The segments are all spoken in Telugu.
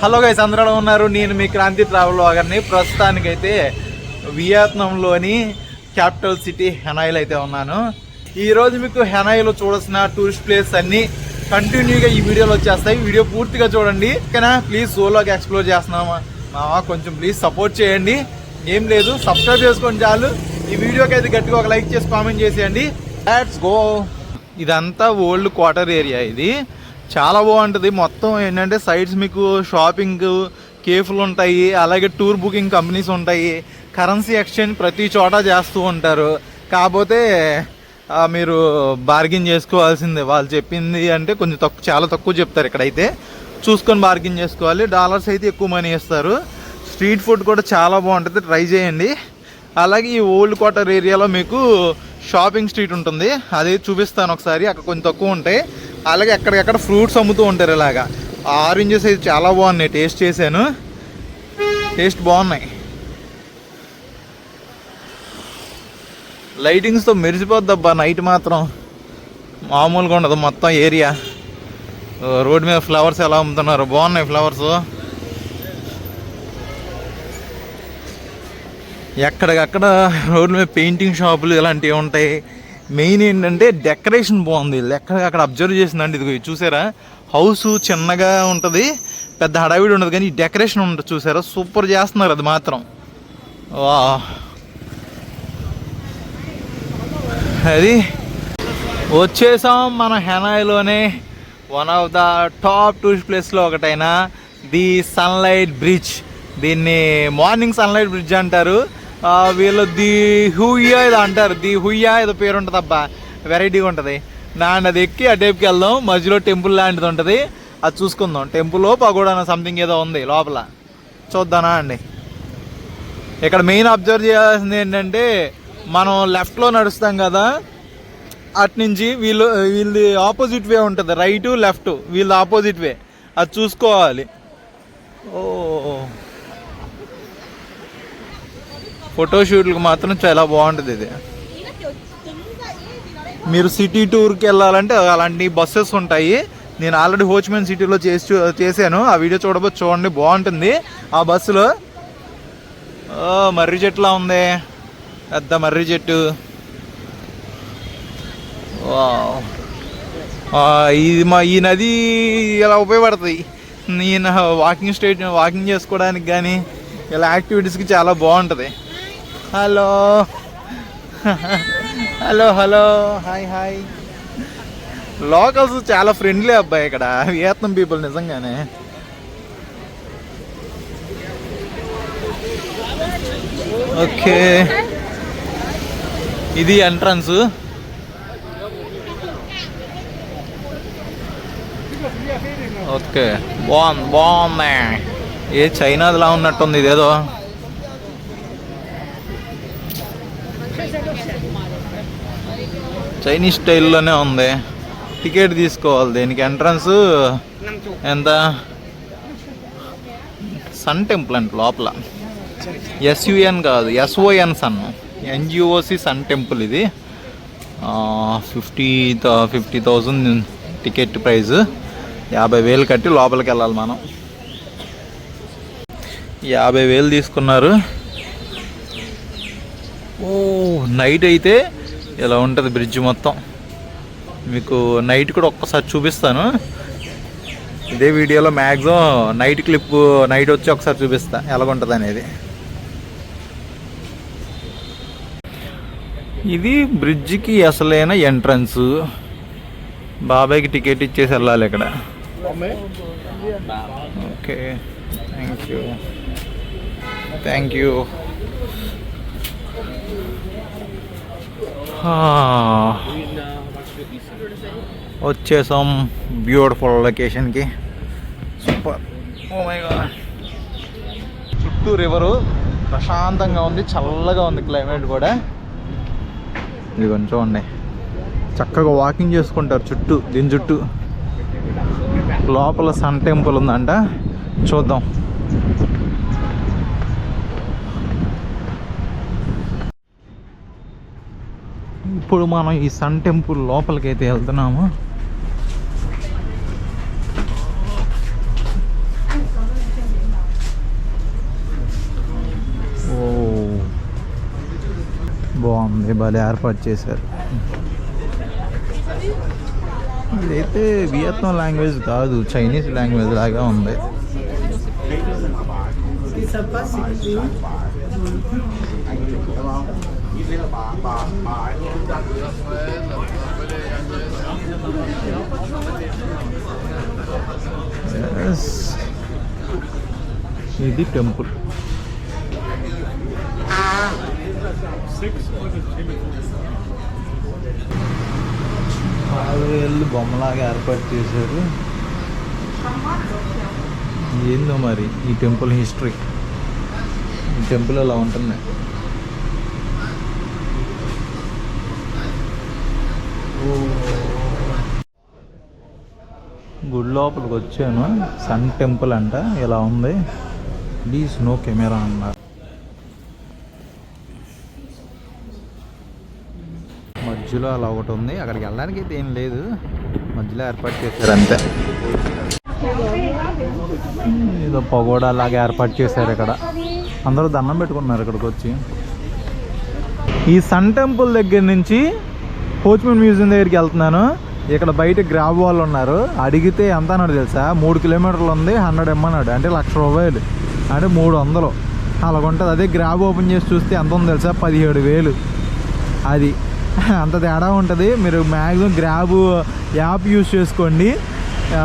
హలో గైస్, అందరూ ఎలా ఉన్నారు? నేను మీ క్రాంతి ట్రావెల్ వ్లాగర్ని. ప్రస్తుతానికైతే వియత్నాంలోని క్యాపిటల్ సిటీ హెనాయిలో అయితే ఉన్నాను. ఈరోజు మీకు హెనాయిలో చూడాల్సిన టూరిస్ట్ ప్లేస్ అన్నీ కంటిన్యూగా ఈ వీడియోలో వచ్చేస్తాయి. వీడియో పూర్తిగా చూడండి. ఓకేనా? ప్లీజ్ సోలోగా ఎక్స్ప్లోర్ చేస్తున్నామా మావా, కొంచెం ప్లీజ్ సపోర్ట్ చేయండి. ఏం లేదు, సబ్స్క్రైబ్ చేసుకోండి చాలు. ఈ వీడియోకి అయితే గట్టిగా ఒక లైక్ చేసి కామెంట్ చేసేయండి. Let's go. ఇదంతా ఓల్డ్ క్వార్టర్ ఏరియా. ఇది చాలా బాగుంటుంది. మొత్తం ఏంటంటే సైడ్స్ మీకు షాపింగ్ కేఫ్లు ఉంటాయి, అలాగే టూర్ బుకింగ్ కంపెనీస్ ఉంటాయి, కరెన్సీ ఎక్స్చేంజ్ ప్రతి చోట చేస్తూ ఉంటారు. కాకపోతే మీరు బార్గెన్ చేసుకోవాల్సిందే. వాళ్ళు చెప్పింది అంటే కొంచెం చాలా తక్కువ చెప్తారు. ఇక్కడైతే చూసుకొని బార్గెన్ చేసుకోవాలి. డాలర్స్ అయితే ఎక్కువ మనీ ఇస్తారు. స్ట్రీట్ ఫుడ్ కూడా చాలా బాగుంటుంది, ట్రై చేయండి. అలాగే ఈ ఓల్డ్ క్వార్టర్ ఏరియాలో మీకు షాపింగ్ స్ట్రీట్ ఉంటుంది, అది చూపిస్తాను ఒకసారి. అక్కడ కొంచెం తక్కువ ఉంటాయి. అలాగే ఎక్కడికెక్కడ ఫ్రూట్స్ అమ్ముతూ ఉంటారు. ఇలాగా ఆరెంజెస్ అయితే చాలా బాగున్నాయి, టేస్ట్ చేశాను, టేస్ట్ బాగున్నాయి. లైటింగ్స్తో మెరిసిపోద్దబ్బా నైట్ మాత్రం, మామూలుగా ఉండదు మొత్తం ఏరియా. రోడ్ మీద ఫ్లవర్స్ ఎలా అమ్ముతున్నారు, బాగున్నాయి ఫ్లవర్స్. ఎక్కడికక్కడ రోడ్ల మీద పెయింటింగ్ షాపులు ఇలాంటివి ఉంటాయి. మెయిన్ ఏంటంటే డెకరేషన్ బాగుంది. ఎక్కడికక్కడ అబ్జర్వ్ చేసిందండి. ఇది చూసారా, హౌస్ చిన్నగా ఉంటుంది, పెద్ద హడావిడి ఉండదు, కానీ ఈ డెకరేషన్ ఉంటుంది చూసారా, సూపర్ చేస్తున్నారు అది మాత్రం. వా, అది వచ్చేసాం మన హెనాయిలోనే one of the top tourist ప్లేస్లో ఒకటైన ది సన్లైట్ బ్రిడ్జ్. దీన్ని మార్నింగ్ సన్లైట్ బ్రిడ్జ్ అంటారు. వీళ్ళు ది హుయ్యా ఏదో అంటారు, ది హుయ్యా ఏదో పేరు ఉంటుంది అబ్బా, వెరైటీగా ఉంటుంది. దాన్ని అది ఎక్కి ఆ టైప్కి వెళ్దాం. మధ్యలో టెంపుల్ లాంటిది ఉంటుంది, అది చూసుకుందాం. టెంపుల్ పగోడా సంథింగ్ ఏదో ఉంది లోపల, చూద్దానా అండి. ఇక్కడ మెయిన్ అబ్జర్వ్ చేయాల్సింది ఏంటంటే, మనం లెఫ్ట్లో నడుస్తాం కదా, అట్నుంచి వీళ్ళది ఆపోజిట్ వే ఉంటుంది, రైటు లెఫ్ట్ వీళ్ళది ఆపోజిట్ వే, అది చూసుకోవాలి. ఓ, ఫోటోషూట్లకు మాత్రం చాలా బాగుంటుంది ఇది. మీరు సిటీ టూర్కి వెళ్ళాలంటే అలాంటి బస్సెస్ ఉంటాయి. నేను ఆల్రెడీ హోచిమిన్ సిటీలో చేశాను, ఆ వీడియో చూడండి, బాగుంటుంది ఆ బస్సులో. మర్రి చెట్టులా ఉంది, పెద్ద మర్రి చెట్టు. ఈ నది ఇలా ఉపయోగపడుతుంది. నేను వాకింగ్ చేసుకోవడానికి కానీ ఇలా యాక్టివిటీస్కి చాలా బాగుంటుంది. Hello hello hello, hi hi. Locals చాలా ఫ్రెండ్లీ అబ్బాయి ఇక్కడ, వియత్నాం పీపుల్ నిజంగానే. ఓకే, ఇది ఎంట్రన్స్. ఓకే, బాగుంది. ఏ చైనాదిలా ఉన్నట్టుంది ఇదేదో. చైనీస్ స్టైల్లోనే ఉంది. టికెట్ తీసుకోవాలి దీనికి. ఎంట్రన్స్ ఎంత? సన్ టెంపుల్ అంటే లోపల, ఎస్యుఎన్ కాదు, ఎస్ఓఎన్ సన్, ఎన్జిఓసి సన్ టెంపుల్. ఇది 50,000 టికెట్ ప్రైస్. 50,000 కట్టి లోపలికి వెళ్ళాలి మనం. 50,000 తీసుకున్నారు. ఓ, నైట్ అయితే ఇలా ఉంటుంది బ్రిడ్జ్ మొత్తం. మీకు నైట్ కూడా ఒక్కసారి చూపిస్తాను ఇదే వీడియోలో. మ్యాక్సిమం నైట్ క్లిప్ నైట్ వచ్చి ఒకసారి చూపిస్తా ఎలాగుంటుంది అనేది. ఇది బ్రిడ్జికి అసలైన ఎంట్రన్స్. బాబాయ్కి టికెట్ ఇచ్చేసి వెళ్ళాలి ఇక్కడ. Okay, thank you. వచ్చేసాం బ్యూటిఫుల్ లొకేషన్కి. సూపర్. Oh my god. చుట్టూ రివరు, ప్రశాంతంగా ఉంది, చల్లగా ఉంది క్లైమేట్ కూడా. ఇది కొంచెం చూడండి, చక్కగా వాకింగ్ చేసుకుంటారు చుట్టూ. దీని చుట్టూ లోపల సన్ టెంపుల్ ఉందంట, చూద్దాం. ఇప్పుడు మనం ఈ సన్ టెంపుల్ లోపలికి అయితే వెళ్తున్నాము. ఉంది, భలే ఏర్పాటు చేశారు. ఇదైతే వియత్నాం లాంగ్వేజ్ కాదు, చైనీస్ లాంగ్వేజ్ లాగా ఉంది. ఇది టెంపుల్. వేళ్ళు బొమ్మలాగా ఏర్పాటు చేశారు. ఏందో మరి ఈ టెంపుల్ హిస్టరీ. ఈ టెంపుల్ అలా ఉంటుంది. గుడి లోపలికి వచ్చాను. సన్ టెంపుల్ అంట, ఇలా ఉంది. ప్లీజ్ నో కెమెరా అన్నారు. మధ్యలో అలా ఒకటి ఉంది, అక్కడికి వెళ్ళడానికి అయితే ఏం లేదు, మధ్యలో ఏర్పాటు చేశారు అంతే. ఏదో పగోడా లాగా ఏర్పాటు చేశారు ఇక్కడ. అందరూ దండం పెట్టుకున్నారు ఇక్కడికి వచ్చి. ఈ సన్ టెంపుల్ దగ్గర నుంచి హోచ్మిన్ మ్యూజియం దగ్గరికి వెళ్తున్నాను. ఇక్కడ బయట గ్రాబ్ వాళ్ళు ఉన్నారు. అడిగితే ఎంత అన్నాడు తెలుసా? 3 కిలోమీటర్లు ఉంది, 100 ఇమ్మన్నాడు. అంటే ₹1,00,000, అంటే 300 అలాగుంటుంది. అదే గ్రాబ్ ఓపెన్ చేసి చూస్తే ఎంత ఉంది తెలుసా? 17,000. అది అంత తేడా ఉంటుంది. మీరు మ్యాక్సిమం గ్రాబ్ యాప్ యూజ్ చేసుకోండి.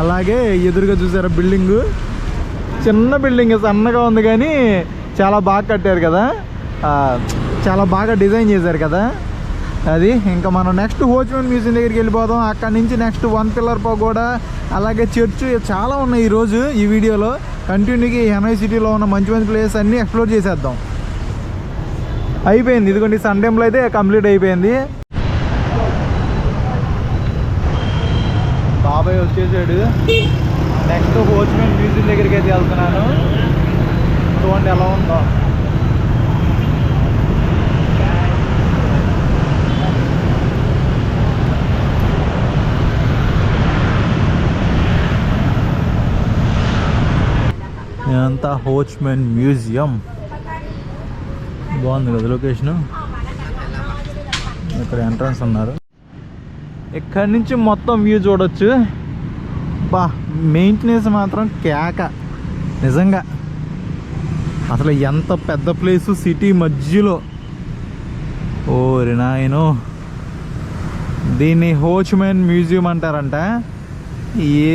అలాగే ఎదురుగా చూసారా బిల్డింగు, చిన్న బిల్డింగ్, సన్నగా ఉంది కానీ చాలా బాగా కట్టారు కదా, చాలా బాగా డిజైన్ చేశారు కదా. అది ఇంకా మనం నెక్స్ట్ హోచ్మిన్ మ్యూజియం దగ్గరికి వెళ్ళిపోదాం. అక్కడి నుంచి నెక్స్ట్ 1 పిల్లర్ పగోడా, అలాగే చర్చ్, చాలా ఉన్నాయి ఈరోజు ఈ వీడియోలో. కంటిన్యూగా హెనాయ్ సిటీలో ఉన్న మంచి మంచి ప్లేస్ అన్నీ ఎక్స్ప్లోర్ చేసేద్దాం. అయిపోయింది, ఇదిగోండి సన్ టెంపుల్ అయితే కంప్లీట్ అయిపోయింది. బాబాయ్ వచ్చేసాడు. నెక్స్ట్ హోచ్మిన్ మ్యూజియం దగ్గరికి అయితే వెళ్తున్నాను. చూడండి ఎలా ఉందో. ఇదంతా హోచ్మిన్ మ్యూజియం. బాగుంది కదా లొకేషను. ఇక్కడ ఎంట్రన్స్ ఉన్నారు. ఇక్కడి నుంచి మొత్తం వ్యూ చూడొచ్చు. బా, మెయింటెనెన్స్ మాత్రం కేక నిజంగా. అసలు ఎంత పెద్ద ప్లేసు, సిటీ మధ్యలో. ఓరి నాయనో, దీన్ని హోచ్మిన్ మ్యూజియం అంటారంట.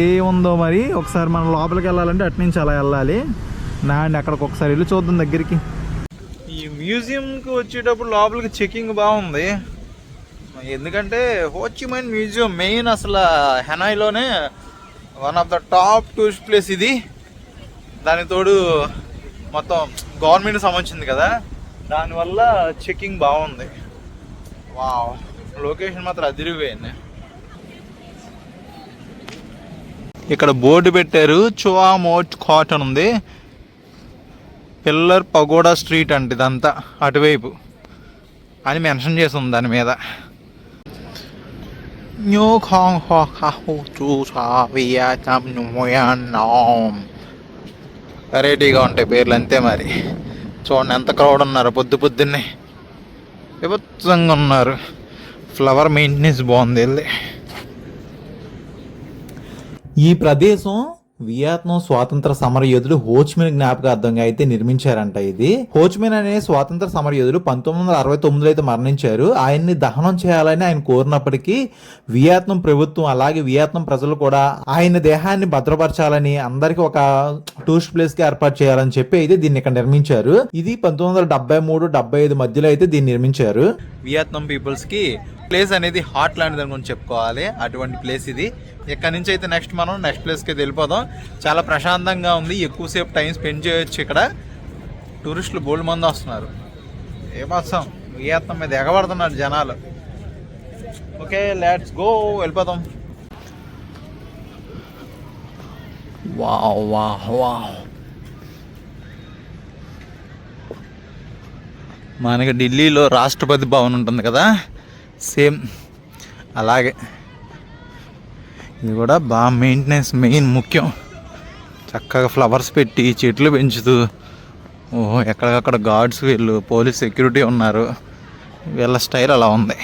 ఏముందో మరి, ఒకసారి మనం లోపలికి వెళ్ళాలంటే అటు నుంచి అలా వెళ్ళాలి. అండ్ అక్కడికి ఒకసారి వెళ్ళి చూద్దాం దగ్గరికి. ఈ మ్యూజియంకి వచ్చేటప్పుడు లోపలికి చెకింగ్ బాగుంది. ఎందుకంటే హోచిమిన్ మ్యూజియం మెయిన్ అసలు హెనాయ్లోనే one of the top tourist place ఇది. దానికి తోడు మొత్తం గవర్నమెంట్ సంబంధించింది కదా, దానివల్ల చెకింగ్ బాగుంది. వావ్, లొకేషన్ మాత్రం అదిరిపోయింది. ఇక్కడ బోర్డు పెట్టారు, చువా మోట్ కాటన్ ఉంది. పిల్లర్ పగోడా స్ట్రీట్ అంటే ఇదంతా అటువైపు అని మెన్షన్ చేసి ఉంది దాని మీద. వెరైటీగా ఉంటాయి పేర్లు అంతే మరి. చూడండి ఎంత క్రౌడ్ ఉన్నారు, పొద్దున్నే విభత్సంగా ఉన్నారు. ఫ్లవర్ మెయింటెనెన్స్ బాగుంది వెళ్ళి. ఈ ప్రదేశం వియత్నాం స్వాతంత్ర సమరయోధులు హోచ్మిన్ జ్ఞాపకార్థంగా అయితే నిర్మించారంట. ఇది హోచ్మిన్ అనే స్వాతంత్ర సమరయోధులు 1969లో అయితే మరణించారు. ఆయన్ని దహనం చేయాలని ఆయన కోరినప్పటికీ వియత్నాం ప్రభుత్వం అలాగే వియత్నాం ప్రజలు కూడా ఆయన దేహాన్ని భద్రపరచాలని, అందరికి ఒక టూరిస్ట్ ప్లేస్ కి ఏర్పాటు చేయాలని చెప్పి అయితే దీన్ని ఇక్కడ నిర్మించారు. ఇది 1973-75 మధ్యలో అయితే దీన్ని నిర్మించారు. వియత్నాం పీపుల్స్ కి ప్లేస్ అనేది హాట్ ల్యాండ్ దాని గురించి చెప్పుకోవాలి. అటువంటి ప్లేస్ ఇది. ఇక్కడ నుంచి అయితే నెక్స్ట్ ప్లేస్కి అయితే వెళ్ళిపోదాం. చాలా ప్రశాంతంగా ఉంది, ఎక్కువసేపు టైం స్పెండ్ చేయొచ్చు. ఇక్కడ టూరిస్టులు బోల్డ్ మంది వస్తున్నారు. ఏమొస్తాం, వియత్నాం మీద ఎగబడుతున్నారు జనాలు. ఓకే, లెట్స్ గో, వెళ్ళిపోదాం. వావ్ వావ్ వావ్, మనకి ఢిల్లీలో రాష్ట్రపతి భవన్ ఉంటుంది కదా, సేమ్ అలాగే ఇది కూడా బాగా మెయింటెనెన్స్ మెయిన్ ముఖ్యం. చక్కగా ఫ్లవర్స్ పెట్టి చెట్లు పెంచుతూ, ఎక్కడికక్కడ గార్డ్స్ వీళ్ళు పోలీస్ సెక్యూరిటీ ఉన్నారు. వీళ్ళ స్టైల్ అలా ఉంది.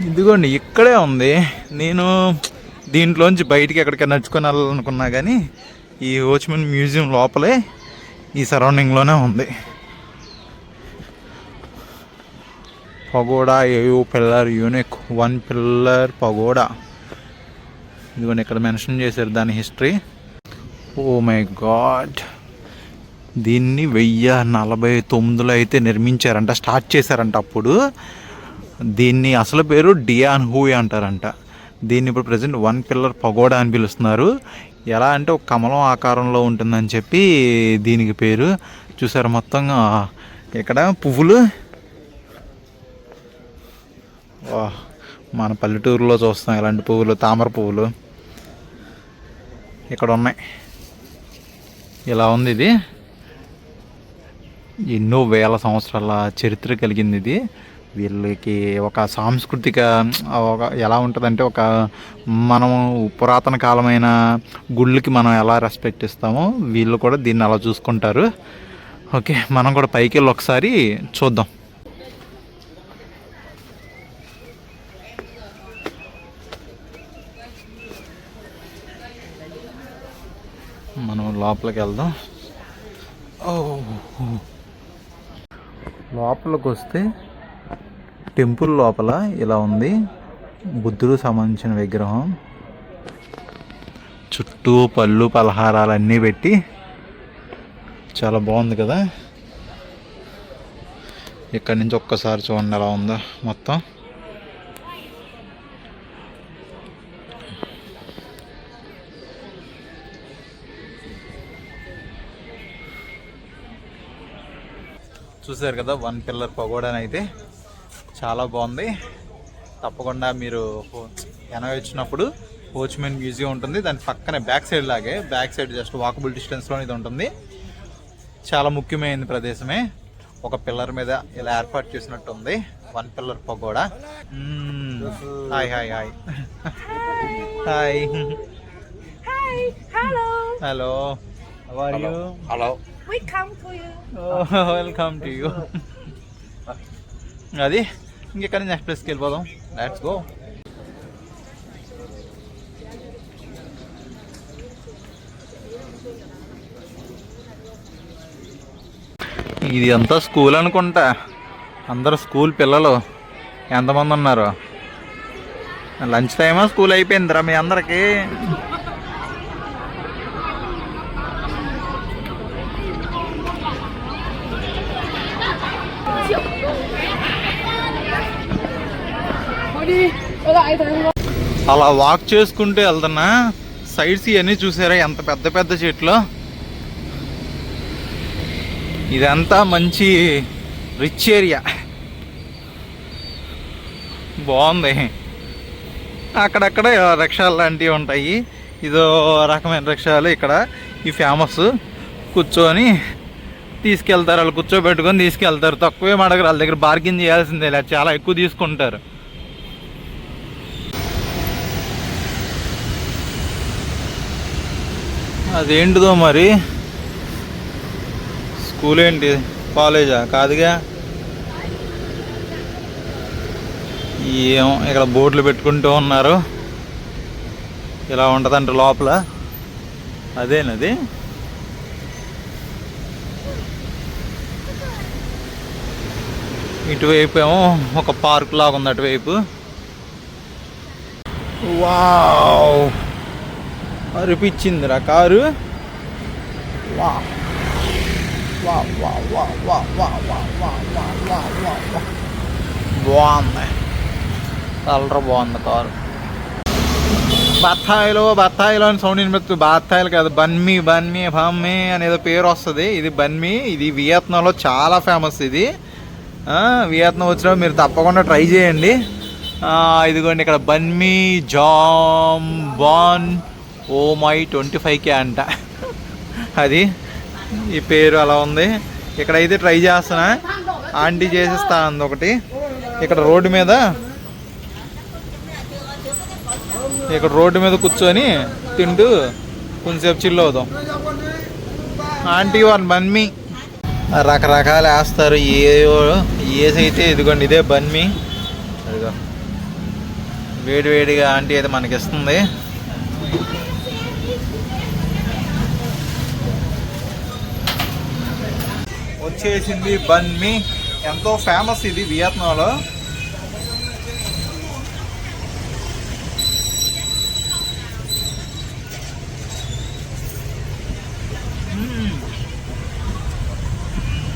ఇదిగోండి ఇక్కడే ఉంది. నేను దీంట్లోంచి బయటికి ఎక్కడికైనా నడుచుకొని వెళ్ళాలనుకున్నా కానీ ఈ హోచిమిన్ మ్యూజియం లోపలే ఈ సరౌండింగ్లోనే ఉంది. Pagoda AU pillar unique 1 pillar pagoda. ఇదిగోండి ఇక్కడ మెన్షన్ చేశారు దాని హిస్టరీ. ఓ మై గాడ్, దీన్ని 1049లో అయితే నిర్మించారంట, స్టార్ట్ చేశారంట. అప్పుడు దీన్ని అసలు పేరు డియాన్ హూయ్ అంటారంట. దీన్ని ఇప్పుడు ప్రజెంట్ 1 పిల్లర్ పగోడా అని పిలుస్తున్నారు. ఎలా అంటే ఒక కమలం ఆకారంలో ఉంటుందని చెప్పి దీనికి పేరు. చూసారు మొత్తం ఇక్కడ పువ్వులు, మన పల్లెటూరులో చూస్తాం ఇలాంటి పువ్వులు, తామర పువ్వులు ఇక్కడ ఉన్నాయి. ఇలా ఉంది. ఇది ఎన్నో వేల సంవత్సరాల చరిత్ర కలిగింది. ఇది వీళ్ళకి ఒక సాంస్కృతిక ఎలా ఉంటుందంటే, ఒక మనం పురాతన కాలమైన గుళ్ళకి మనం ఎలా రెస్పెక్ట్ ఇస్తామో వీళ్ళు కూడా దీన్ని అలా చూసుకుంటారు. ఓకే, మనం కూడా పైకి వెళ్ళి ఒకసారి చూద్దాం. మనం లోపలికి వెళ్దాం. లోపలికి వస్తే టెంపుల్ లోపల ఇలా ఉంది. బుద్ధుడు సంబంధించిన విగ్రహం, చుట్టూ పళ్ళు పలహారాలు అన్నీ పెట్టి చాలా బాగుంది కదా. ఇక్కడి నుంచి ఒక్కసారి చూడండి ఎలా ఉందో మొత్తం. చూసారు కదా 1 పిల్లర్ పగోడా అయితే చాలా బాగుంది. తప్పకుండా మీరు హనోయ్ వచ్చినప్పుడు హోచిమిన్ మ్యూజియం ఉంటుంది, దాని పక్కనే బ్యాక్ సైడ్ జస్ట్ వాకబుల్ డిస్టెన్స్లో ఇది ఉంటుంది. చాలా ముఖ్యమైన ప్రదేశమే. ఒక పిల్లర్ మీద ఇలా ఏర్పాటు చేసినట్టు ఉంది 1 pillar pagoda. Hi hi hi hi hello, how are you? Hello, welcome to you. అది ఇంకెక్కడి నెక్స్ట్ ప్లేస్కి వెళ్ళిపోదాం. Let's go. ఇది అంతా స్కూల్ అనుకుంటా. అందరు స్కూల్ పిల్లలు ఎంతమంది ఉన్నారు? లంచ్ టైమా స్కూల్ అయిపోయిందిరా మీ అందరికి? అలా వాక్ చేసుకుంటూ వెళ్తున్నా. సైడ్స్ ఇవన్నీ చూసారా ఎంత పెద్ద పెద్ద చెట్లు. ఇదంతా మంచి రిచ్ ఏరియా, బాగుంది. అక్కడక్కడ రిక్షాలు లాంటివి ఉంటాయి. ఇదో రకమైన రిక్షాలు ఇక్కడ ఈ ఫేమస్. కూర్చొని తీసుకెళ్తారు, వాళ్ళు కూర్చోబెట్టుకొని తీసుకెళ్తారు. తక్కువే అడగరు, వాళ్ళ దగ్గర బార్గెన్ చేయాల్సిందే, లేదు చాలా ఎక్కువ తీసుకుంటారు. అదేంటిదో మరి, స్కూల్ ఏంటి, కాలేజా? కాదుగా. ఏమో ఇక్కడ బోర్డులు పెట్టుకుంటూ ఉన్నారు. ఇలా ఉంటుందంట లోపల. అదేనది. ఇటువైపు ఏమో ఒక పార్క్ లాగా ఉంది అటువైపు. వావ్, అనిపించిందిరా కారు. వా వా వా వా వా వా వా వా వా వా వా వా, బాగుంది. కలర్ బాగుంది కారు. బత్తాయిలో అని సౌండ్ వినిపిస్తుంది. బత్తాయిలు కాదు, బన్మీ బమ్మి అనేదో పేరు వస్తుంది. ఇది బన్మీ. ఇది వియత్నాంలో చాలా ఫేమస్. ఇది వియత్నాం వచ్చినప్పుడు మీరు తప్పకుండా ట్రై చేయండి. ఇదిగోండి ఇక్కడ బన్మీ జాంబాన్ ఓమై 25K అంట. అది ఈ పేరు అలా ఉంది. ఇక్కడైతే ట్రై చేస్తున్నా, ఆంటీ చేసేస్తా అంది ఒకటి. ఇక్కడ రోడ్డు మీద కూర్చొని తింటూ కొంచెంసేపు చిల్ అవుదాం. ఆంటీ 1 బన్మీ. రకరకాలు వేస్తారు. ఏసైతే ఇదిగోండి, ఇదే బన్మి. అదిగో వేడి వేడిగా ఆంటీ అయితే మనకి ఇస్తుంది. వచ్చేసింది బన్మి. ఎంతో ఫేమస్ ఇది వియత్నాంలో.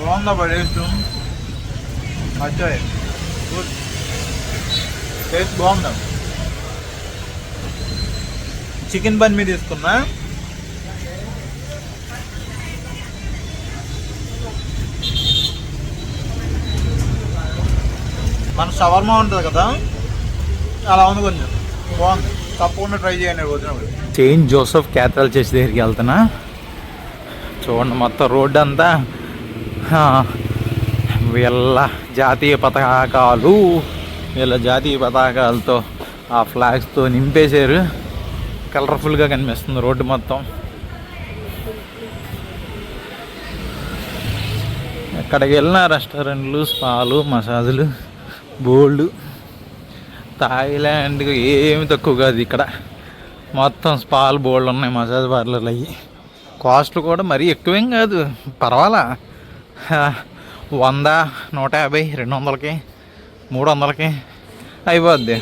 బాగుందా టేస్ట్? మర్చిపోయి గుడ్ టేస్ట్ బాగుందా. చికెన్ బన్ మీద తీసుకున్నా. మన షవర్మా ఉంటుంది కదా, అలా ఉంది, కొంచెం బాగుంది. తప్పకుండా ట్రై చేయండి వచ్చినప్పుడు. సెయింట్ జోసెఫ్ క్యాథడ్రల్ చర్చ్ దగ్గరికి వెళ్తున్నా. చూడండి, మొత్తం రోడ్డు అంతా వీళ్ళ జాతీయ పతాకాలతో ఆ ఫ్లాగ్స్తో నింపేశారు. కలర్ఫుల్గా కనిపిస్తుంది రోడ్డు మొత్తం. ఎక్కడికి వెళ్ళినా రెస్టారెంట్లు, స్పాలు, మసాజులు బోల్డ్. థాయిలాండ్కి ఏమి తక్కువ కాదు ఇక్కడ. మొత్తం స్పాలు బోల్డ్ ఉన్నాయి, మసాజ్ పార్లర్లు అయ్యి. కాస్ట్లు కూడా మరీ ఎక్కువేం కాదు, పర్వాలా. 100, 150, 200కి, 300కి అయిపోద్ది.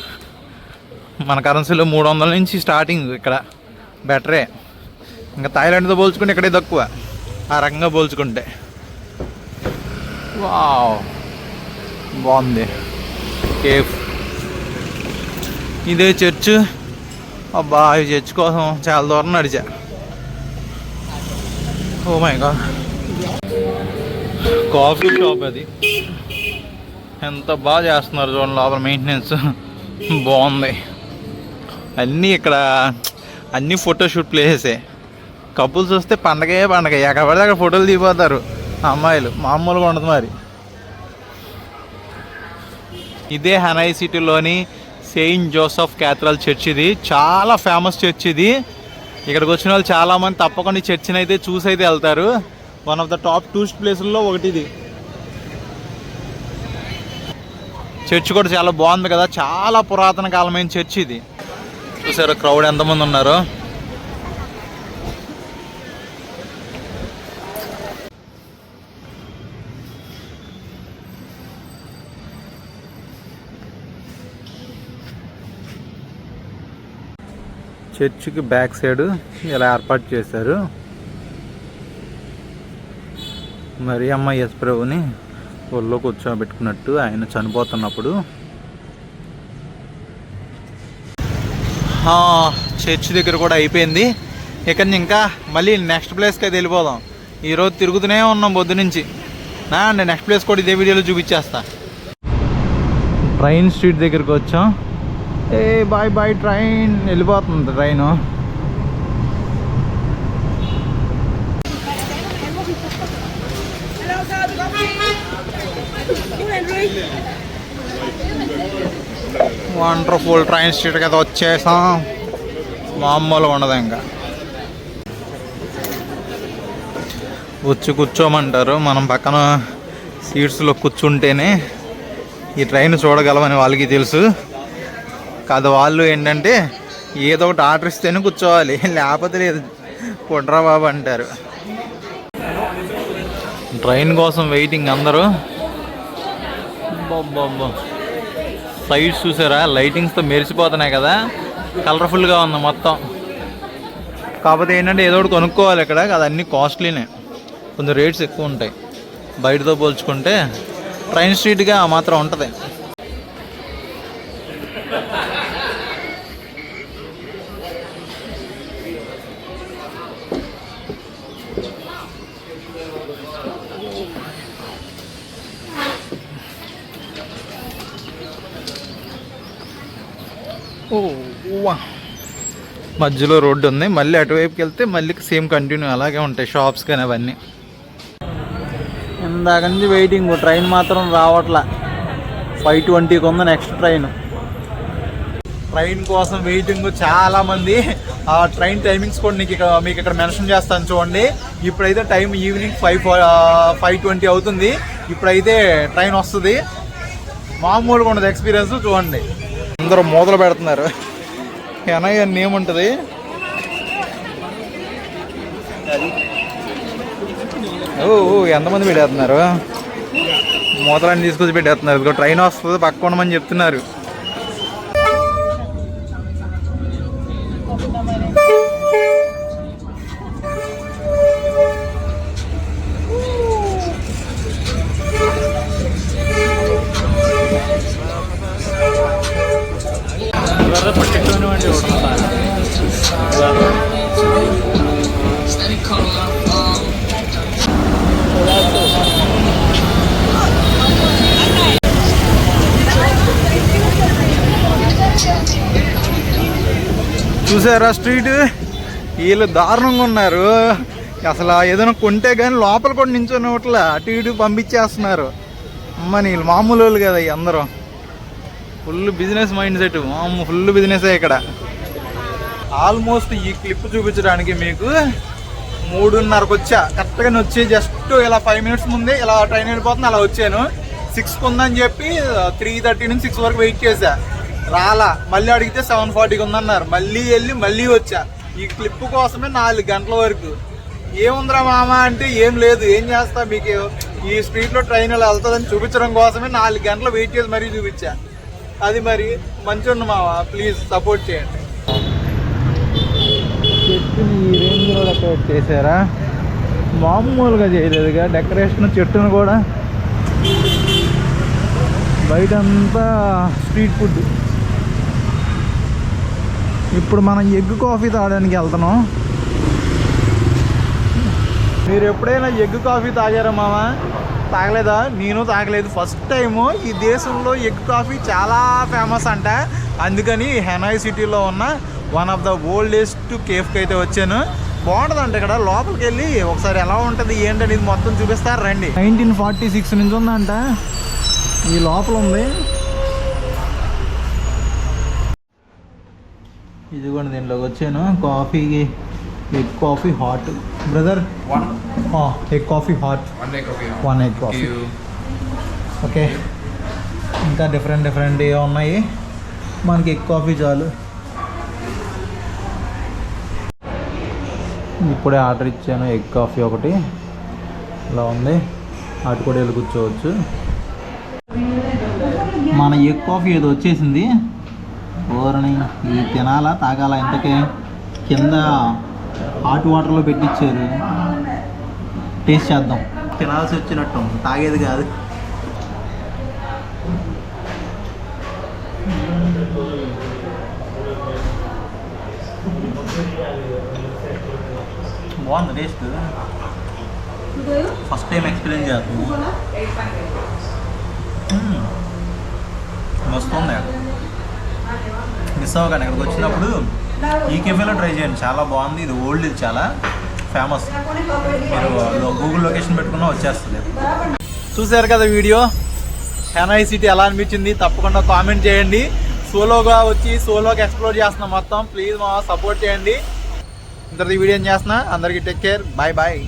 మన కరెన్సీలో 300 నుంచి స్టార్టింగ్ ఇక్కడ. బెటరే. ఇంకా థాయిలాండ్తో పోల్చుకుంటే ఇక్కడే తక్కువ ఆ రకంగా పోల్చుకుంటే. వావ్, బాగుంది కేఫ్. ఇదే చర్చ్. అబ్బా, ఈ చర్చ్ కోసం చాలా దూరం నడిచా. Oh my god, coffee shop అది. ఎంత బాగా చేస్తున్నారు చూడండి, లోపల మెయింటెనెన్స్ బాగుంది. అన్నీ ఇక్కడ అన్నీ ఫోటోషూట్ ప్లేసెసే. కపుల్స్ వస్తే పండగే పండగ, ఎక్కడ పడితే అక్కడ ఫోటోలు దిగిపోతారు అమ్మాయిలు. మామూలుగా ఉండదు మరి. ఇదే హనాయ్ సిటీలోని సెయింట్ జోసెఫ్ క్యాథడ్రల్ చర్చ్. ఇది చాలా ఫేమస్ చర్చ్. ఇది ఇక్కడికి వచ్చిన వాళ్ళు చాలామంది తప్పకుండా ఈ చర్చిని అయితే చూసి అయితే వెళ్తారు. One of the top tourist ప్లేసుల్లో ఒకటి ఇది. చర్చ్ కూడా చాలా బాగుంది కదా, చాలా పురాతన కాలమైన చర్చ్ ఇది. చూసారు క్రౌడ్ ఎంతమంది ఉన్నారు. చర్చికి బ్యాక్ సైడ్ ఇలా ఏర్పాటు చేశారు. మరి అమ్మ యేసు ప్రభుని ఒళ్ళో కూర్చోబెట్టుకున్నట్టు ఆయన చనిపోతున్నప్పుడు. చర్చ్ దగ్గర కూడా అయిపోయింది. ఇక్కడ నుంచి ఇంకా మళ్ళీ నెక్స్ట్ ప్లేస్కి అయితే వెళ్ళిపోదాం. ఈరోజు తిరుగుతూనే ఉన్నాం పొద్దు నుంచి. నేను నెక్స్ట్ ప్లేస్ కూడా ఇదే వీడియోలో చూపించేస్తా. ట్రైన్ స్ట్రీట్ దగ్గరికి వచ్చాం. బాయ్ బాయ్, ట్రైన్ వెళ్ళిపోతుంది. Train wonderful. ట్రైన్ స్ట్రీట్ కదా వచ్చేసాం. మామూలుగా ఉండదు. ఇంకా వచ్చి కూర్చోమంటారు. మనం పక్కన సీట్స్లో కూర్చుంటేనే ఈ ట్రైన్ చూడగలమని వాళ్ళకి తెలుసు. కాదు, వాళ్ళు ఏంటంటే ఏదో ఒకటి ఆర్డర్ ఇస్తేనే కూర్చోవాలి, లేకపోతే లేదు కొట్రా బాబు అంటారు. ట్రైన్ కోసం వెయిటింగ్ అందరూ. బాబా, సైడ్స్ చూసారా, లైటింగ్స్తో మెరిసిపోతున్నాయి కదా, కలర్ఫుల్గా ఉంది మొత్తం. కాకపోతే ఏంటంటే ఏదో ఒకటి కొనుక్కోవాలి ఇక్కడ. అది అన్నీ కాస్ట్లీనే, కొంచెం రేట్స్ ఎక్కువ ఉంటాయి బయటతో పోల్చుకుంటే. ట్రైన్ స్ట్రీట్గా మాత్రం ఉంటుంది. మధ్యలో రోడ్డు ఉంది. మళ్ళీ అటువైపుకి వెళ్తే మళ్ళీ సేమ్ కంటిన్యూ అలాగే ఉంటాయి షాప్స్ కానీ అవన్నీ. ఇందాక నుంచి వెయిటింగ్, ట్రైన్ మాత్రం రావట్లా. 5:20కి ఉంది నెక్స్ట్ ట్రైన్. ట్రైన్ కోసం వెయిటింగ్ చాలా మంది. ఆ ట్రైన్ టైమింగ్స్ కూడా మీకు ఇక్కడ మెన్షన్ చేస్తాను చూడండి. ఇప్పుడైతే టైం ఈవినింగ్ 5:20 అవుతుంది. ఇప్పుడైతే ట్రైన్ వస్తుంది. మామూలుగా ఉండదు ఎక్స్పీరియన్స్. చూడండి అందరూ మూతలు పెడుతున్నారు. హెనాయ్ అని ఏముంటుంది, ఎంతమంది పెట్టేస్తున్నారు, మూతలన్నీ తీసుకొచ్చి పెట్టేస్తున్నారు. ఇదిగో ట్రైన్ వస్తుంది, పక్క ఉండమని చెప్తున్నారు. చూసారా స్ట్రీట్, వీళ్ళు దారుణంగా ఉన్నారు. అసలు ఏదైనా కొంటే కానీ లోపల కూడా నించోనట్ల అటు ఇటు పంపించేస్తున్నారు. అమ్మ వీళ్ళు మామూలు వాళ్ళు కదా అందరూ. Full business mindset, full బిజినెసే ఇక్కడ. ఆల్మోస్ట్ ఈ క్లిప్ చూపించడానికి మీకు 3:30కి వచ్చా. కరెక్ట్గా వచ్చి జస్ట్ ఇలా 5 minutes ముందే ఇలా ట్రైన్ వెళ్ళిపోతుంది. అలా వచ్చాను. 6కి ఉందని చెప్పి 3:30 నుంచి 6 వరకు వెయిట్ చేశా, రాలా. మళ్ళీ అడిగితే 7:40కి ఉందన్నారు. మళ్ళీ వెళ్ళి మళ్ళీ వచ్చా. ఈ క్లిప్ కోసమే 4 గంటల వరకు. ఏముందిరా మామ అంటే ఏం లేదు, ఏం చేస్తా, మీకు ఈ స్ట్రీట్లో ట్రైన్ ఇలా వెళ్తుందని చూపించడం కోసమే 4 గంటలు వెయిట్ చేసి మరీ చూపించా. అది మరి మంచిగా మామ, ప్లీజ్ సపోర్ట్ చేయండి. చెట్టుని ఈ రేంజ్లో డెకరేట్ చేశారా, మామూలుగా చేయలేదుగా డెకరేషన్. చెట్టును కూడా బయటంతా స్ట్రీట్ ఫుడ్. ఇప్పుడు మనం ఎగ్ కాఫీ తాగడానికి వెళ్తున్నాం. మీరు ఎప్పుడైనా ఎగ్ కాఫీ తాగారా మామ? తాగలేదా? నేను తాగలేదు. First time. ఈ దేశంలో ఎగ్ కాఫీ చాలా ఫేమస్ అంట. అందుకని హెనాయ్ సిటీలో ఉన్న వన్ ఆఫ్ ద ఓల్డెస్ట్ కేఫ్కి అయితే వచ్చాను. బాగుంటుందంట ఇక్కడ. లోపలికి వెళ్ళి ఒకసారి ఎలా ఉంటుంది ఏంటనేది మొత్తం చూపిస్తారు రండి. 1946 నుంచి ఉందంట. ఈ లోపల ఉంది. ఇదిగోండి దీంట్లోకి వచ్చాను. కాఫీకి egg coffee hot brother. Egg coffee hot, 1 egg coffee. Okay, ఇంకా డిఫరెంట్ ఏ ఉన్నాయి. మనకి ఎగ్ కాఫీ చాలు. ఇప్పుడే ఆర్డర్ ఇచ్చాను ఎగ్ కాఫీ ఒకటి. ఇలా ఉంది. అటు కూడా వెళ్ళి కూర్చోవచ్చు. మన ఎగ్ కాఫీ ఏదో వచ్చేసింది. ఓరని ఇది తినాలా తాగాలా? ఇంతకే కింద హాట్ వాటర్లో పెట్టించారు. టేస్ట్ చేద్దాం. తినాల్సి వచ్చినట్టు, తాగేది కాదు. బాగుంది టేస్ట్. ఫస్ట్ టైం ఎక్స్పీరియన్స్ చేస్తున్నాం. వస్తుంది. మిస్ అవ్వగానే ఇక్కడికి వచ్చినప్పుడు ఈ కెఫేలో ట్రై చేయండి, చాలా బాగుంది. ఇది ఓల్డ్, ఇది చాలా ఫేమస్. మీరు గూగుల్ లొకేషన్ పెట్టుకున్నా వచ్చేస్తుంది. చూసారు కదా వీడియో. హెనాయ్ సిటీ ఎలా అనిపించింది తప్పకుండా కామెంట్ చేయండి. సోలోగా వచ్చి సోలోగా ఎక్స్ప్లోర్ చేస్తున్నాం మొత్తం. ప్లీజ్ మా సపోర్ట్ చేయండి. ఇంతటి వీడియో చేస్తున్నా. అందరికీ టేక్ కేర్. Bye bye.